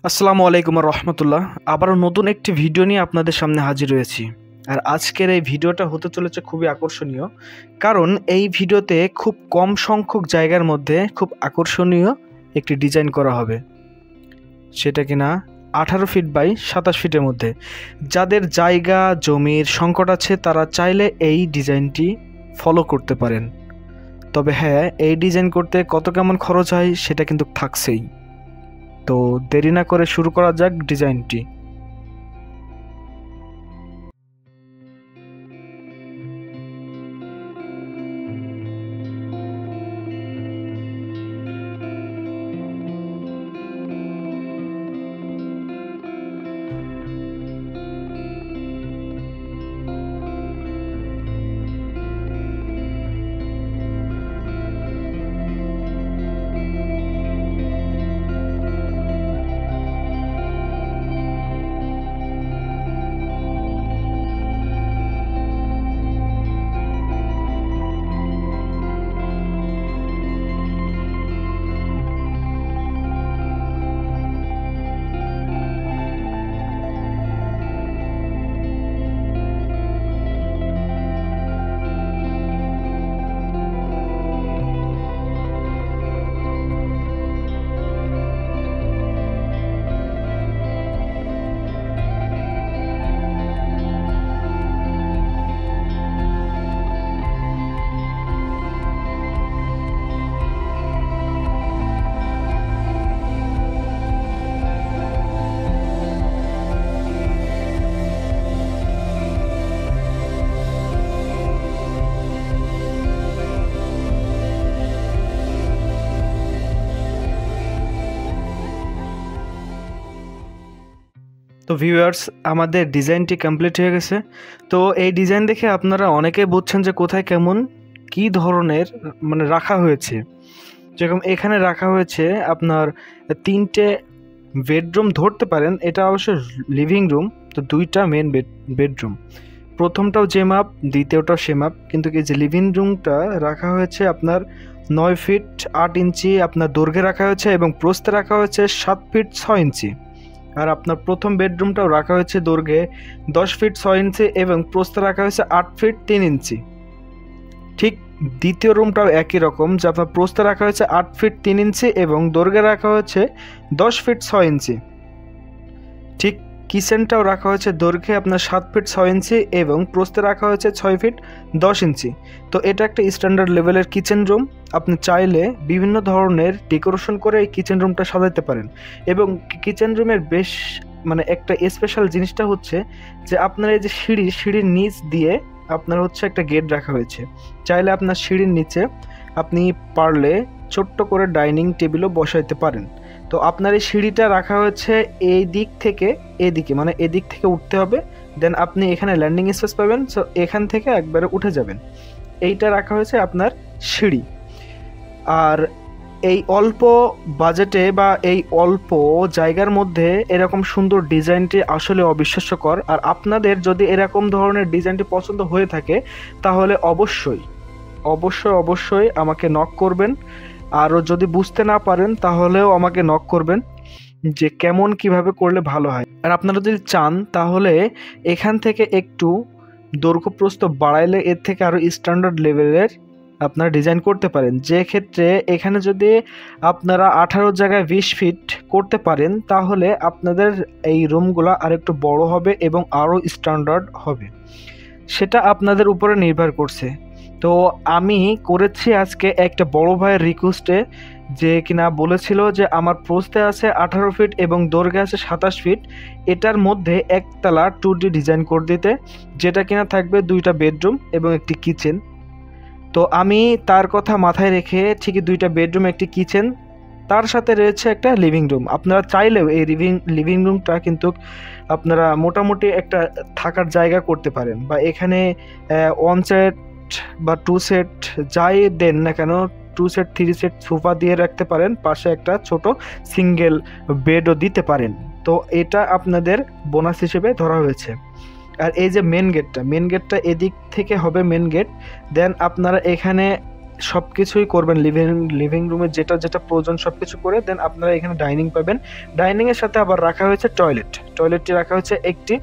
আসসালামু আলাইকুম রহমতুল্লাহ। আবারও নতুন একটি ভিডিও নিয়ে আপনাদের সামনে হাজির হয়েছি। আর আজকের এই ভিডিওটা হতে চলেছে খুবই আকর্ষণীয়, কারণ এই ভিডিওতে খুব কম সংখ্যক জায়গার মধ্যে খুব আকর্ষণীয় একটি ডিজাইন করা হবে, সেটা কিনা 18 ফিট বাই 27 ফিটের মধ্যে। যাদের জায়গা জমির সংকট আছে তারা চাইলে এই ডিজাইনটি ফলো করতে পারেন। তবে হ্যাঁ, এই ডিজাইন করতে কত কেমন খরচ হয় সেটা কিন্তু থাকছেই। তো দেরি না করে শুরু করা যাক ডিজাইনটি। তো ভিউয়ার্স, আমাদের ডিজাইনটি কমপ্লিট হয়ে গেছে। তো এই ডিজাইন দেখে আপনারা অনেকেই বুঝছেন যে কোথায় কেমন কি ধরনের রাখা হয়েছে। যেরকম এখানে রাখা হয়েছে আপনার 3টে বেডরুম ধরতে পারেন, এটা অবশ্য লিভিং রুম। তো 2টা মেন বেডরুম, প্রথমটাও যে মাপ, দ্বিতীয়টাও সে মাপ, কিন্তু এই যে লিভিং রুমটা রাখা হয়েছে আপনার 9 ফিট 8 ইঞ্চি আপনার দৈর্ঘ্যে রাখা হয়েছে এবং প্রস্থে রাখা হয়েছে 7 ফিট 6 ইঞ্চি। আর আপনার প্রথম বেডরুমটাও রাখা হয়েছে দৈর্ঘ্যে 10 ফিট 6 ইঞ্চি এবং প্রস্থে রাখা হয়েছে 8 ফিট 3 ইঞ্চি। ঠিক দ্বিতীয় রুমটাও একই রকম, যে আপনার প্রস্থে রাখা হয়েছে 8 ফিট 3 ইঞ্চি এবং দৈর্ঘ্যে রাখা হয়েছে 10 ফিট 6 ইঞ্চি। ঠিক কিচেনটাও রাখা হয়েছে দৈর্ঘ্যে আপনার 7 ফিট 6 ইঞ্চি এবং প্রস্থে রাখা হয়েছে 6 ফিট 10 ইঞ্চি। তো এটা একটা স্ট্যান্ডার্ড লেভেলের কিচেন রুম। আপনি চাইলে বিভিন্ন ধরনের ডেকোরেশন করে এই কিচেন রুমটা সাজাতে পারেন। এবং কিচেন রুমের বেশ একটা স্পেশাল জিনিসটা হচ্ছে যে আপনার এই যে সিঁড়ির নিচ দিয়ে আপনার হচ্ছে একটা গেট রাখা হয়েছে। চাইলে আপনার সিঁড়ির নিচে আপনি পারলে ছোট্ট করে ডাইনিং টেবিলও বসাইতে পারেন। তো আপনার এই সিঁড়িটা রাখা হয়েছে এই দিক থেকে এদিকে, এদিক থেকে উঠতে হবে, দেন আপনি এখানে ল্যান্ডিং স্পেস পাবেন। সো এখান থেকে একবারে উঠে যাবেন। এইটা রাখা হয়েছে আপনার সিঁড়ি। আর এই অল্প বাজেটে বা এই অল্প জায়গার মধ্যে এরকম সুন্দর ডিজাইনটি আসলে অবিশ্বাস্যকর। আর আপনাদের যদি এরকম ধরনের ডিজাইনটি পছন্দ হয়ে থাকে তাহলে অবশ্যই অবশ্যই অবশ্যই আমাকে নক করবেন। আরও যদি বুঝতে না পারেন তাহলেও আমাকে নক করবেন যে কেমন কিভাবে করলে ভালো হয়। আর আপনারা যদি চান তাহলে এখান থেকে একটু দৈর্ঘ্য প্রস্থ বাড়াইলে এর থেকে আরও স্ট্যান্ডার্ড লেভেলের আপনারা ডিজাইন করতে পারেন। যে ক্ষেত্রে এখানে যদি আপনারা 18 জায়গায় 20 ফিট করতে পারেন তাহলে আপনাদের এই রুমগুলো আরেকটু বড় হবে এবং আরও স্ট্যান্ডার্ড হবে। সেটা আপনাদের উপরে নির্ভর করছে। তো আমি করেছি আজকে একটা বড় ভাইয়ের রিকোয়েস্টে, যে কিনা বলেছিল যে আমার প্রস্থে আছে 18 ফিট এবং দৈর্ঘ্যে আছে 27 ফিট, এটার মধ্যে একতলা 2D ডিজাইন করে দিতে, যেটা কিনা থাকবে 2টা বেডরুম এবং একটি কিচেন। তো আমি তার কথা মাথায় রেখে ঠিকই 2টা বেডরুম একটি কিচেন, তার সাথে রয়েছে একটা লিভিং রুম। আপনারা চাইলেও এই লিভিং রুমটা কিন্তু আপনারা মোটামুটি একটা থাকার জায়গা করতে পারেন, বা এখানে 1 সেট বা 2 সেট যাই দেন না কেন, 2 সেট 3 সেট সোফা দিয়ে রাখতে পারেন, পাশে একটা ছোট সিঙ্গেল বেডও দিতে পারেন। তো এটা আপনাদের বোনাস হিসেবে ধরা হয়েছে। আর এই যে মেন গেটটা এদিক থেকে হবে মেন গেট। দেন আপনারা এখানে সব কিছুই করবেন, লিভিং রুমে যেটা যেটা প্রয়োজন সব কিছু করে দেন আপনারা এখানে ডাইনিং পাবেন। ডাইনিংয়ের সাথে আবার রাখা হয়েছে টয়লেটটি রাখা হয়েছে একটি,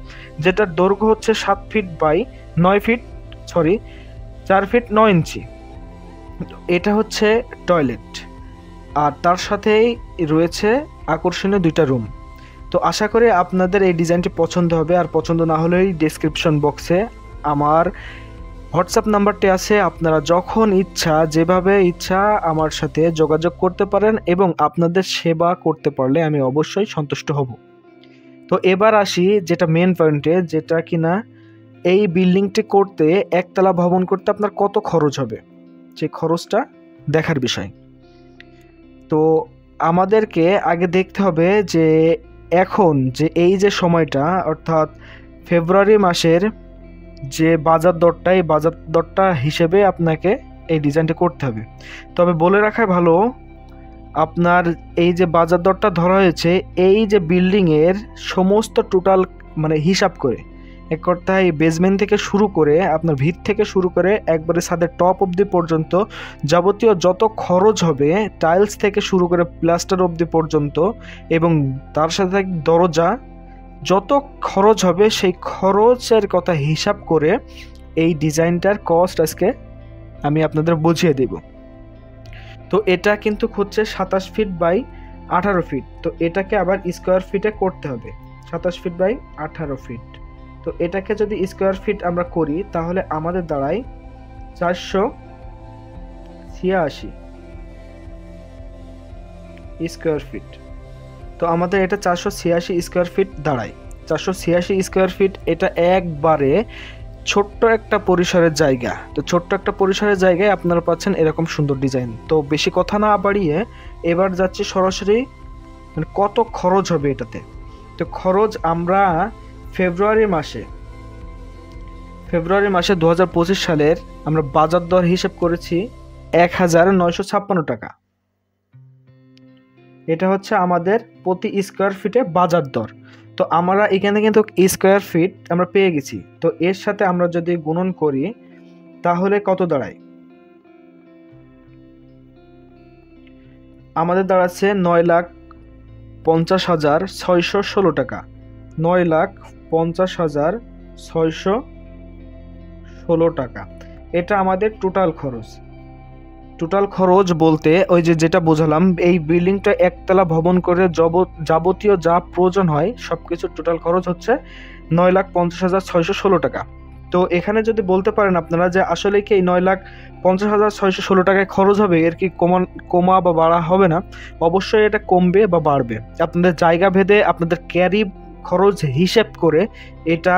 যেটার দৈর্ঘ্য হচ্ছে 7 ফিট বাই 4 ফিট 9 ইঞ্চি। এটা হচ্ছে টয়লেট, আর তার সাথেই রয়েছে আকর্ষণীয় 2টা রুম। তো আশা করি আপনাদের এই ডিজাইনটি পছন্দ হবে, আর পছন্দ না হলেই ডেসক্রিপশন বক্সে আমার হোয়াটসঅ্যাপ নাম্বারটি আছে, আপনারা যখন ইচ্ছা যেভাবে ইচ্ছা আমার সাথে যোগাযোগ করতে পারেন এবং আপনাদের সেবা করতে পারলে আমি অবশ্যই সন্তুষ্ট হব। তো এবার আসি যেটা মেন পয়েন্টে, যেটা কিনা এই বিল্ডিংটি করতে, একতলা ভবন করতে আপনার কত খরচ হবে, সেই খরচটা দেখার বিষয়। তো আমাদেরকে আগে দেখতে হবে যে এখন যে এই যে সময়টা, অর্থাৎ ফেব্রুয়ারি মাসের যে বাজার দরটা, এই বাজার দরটা হিসেবে আপনাকে এই ডিজাইনটা করতে হবে। তবে বলে রাখাই ভালো, আপনার এই যে বাজার দরটা ধরা হয়েছে এই যে বিল্ডিংয়ের সমস্ত টোটাল মানে হিসাব করে, এক কথায় বেসমেন্ট থেকে শুরু করে আপনার ভিত থেকে শুরু করে একবারে ছাদের টপ অবধি পর্যন্ত যাবতীয় যত খরচ হবে, টাইলস থেকে শুরু করে প্লাস্টার অবধি পর্যন্ত, এবং তার সাথে দরজা, যত খরচ হবে সেই খরচের কথা হিসাব করে এই ডিজাইনটার কস্ট আজকে আমি আপনাদের বুঝিয়ে দেব। তো এটা কিন্তু হচ্ছে 27 ফিট বাই 18 ফিট। তো এটাকে আবার স্কোয়ার ফিটে করতে হবে, 27 ফিট বাই 18 ফিট। তো এটাকে যদি স্কোয়ার ফিট আমরা করি তাহলে আমাদের দাঁড়ায় 486 স্কোয়ার ফিট। তো আমাদের এটা 486 স্কোয়ার ফিট দাঁড়ায়। 486 স্কোয়ার ফিট এটা একবারে ছোট্ট একটা পরিসরের জায়গা। তো ছোট্ট একটা পরিসরের জায়গায় আপনারা পাচ্ছেন এরকম সুন্দর ডিজাইন। তো বেশি কথা না বাড়িয়ে এবার যাচ্ছি সরাসরি মানে কত খরচ হবে এটাতে। তো খরচ আমরা ফেব্রুয়ারি মাসে 2025 সালের আমরা বাজার দর হিসেব করেছি 1956 টাকা। এটা হচ্ছে আমাদের প্রতি স্কোয়ার ফিটে বাজার দর। তো আমরা এখানে কিন্তু স্কোয়ার ফিট আমরা পেয়ে গেছি। তো এর সাথে আমরা যদি গুণন করি তাহলে কত দাঁড়ায়, আমাদের দাঁড়াচ্ছে 9,50,616 টাকা। 9,50,616 টাকা এটা আমাদের টোটাল খরচ। টোটাল খরচ বলতে ওই যে যেটা বোঝালাম, এই বিল্ডিংটা একতলা ভবন করে যাবতীয় যা প্রয়োজন হয় সব কিছুর টোটাল খরচ হচ্ছে 9,50,616 টাকা। তো এখানে যদি বলতে পারেন আপনারা যে আসলে কি এই 9,50,616 টাকায় খরচ হবে, এর কি কমা বা বাড়া হবে না? অবশ্যই এটা কমবে বা বাড়বে, আপনাদের জায়গা ভেদে আপনাদের ক্যারি খরচ হিসেব করে এটা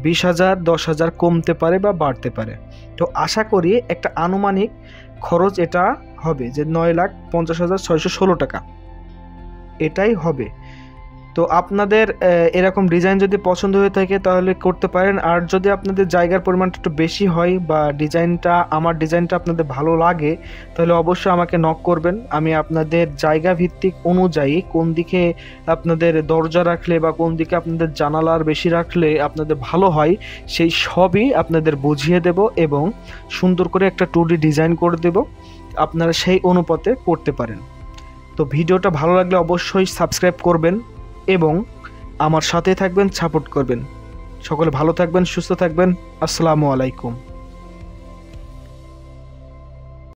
20,000 10,000 কমতে পারে বা বাড়তে পারে। তো আশা করি একটা আনুমানিক খরচ এটা হবে যে 9,50,616 টাকা এটাই হবে। তো আপনাদের এরকম ডিজাইন যদি পছন্দ হয়ে থাকে তাহলে করতে পারেন। আর যদি আপনাদের জায়গার পরিমাণটা একটু বেশি হয় বা আমার ডিজাইনটা আপনাদের ভালো লাগে তাহলে অবশ্যই আমাকে নক করবেন। আমি আপনাদের জায়গা ভিত্তিক অনুযায়ী কোন দিকে আপনাদের দরজা রাখলে বা কোন দিকে আপনাদের জানালার বেশি রাখলে আপনাদের ভালো হয় সেই সবই আপনাদের বুঝিয়ে দেব এবং সুন্দর করে একটা 2D ডিজাইন করে দেব, আপনারা সেই অনুপাতে করতে পারেন। তো ভিডিওটা ভালো লাগলে অবশ্যই সাবস্ক্রাইব করবেন এবং আমার সাথে থাকবেন, সাপোর্ট করবেন। সকলে ভালো থাকবেন, সুস্থ থাকবেন। আসসালামু আলাইকুম।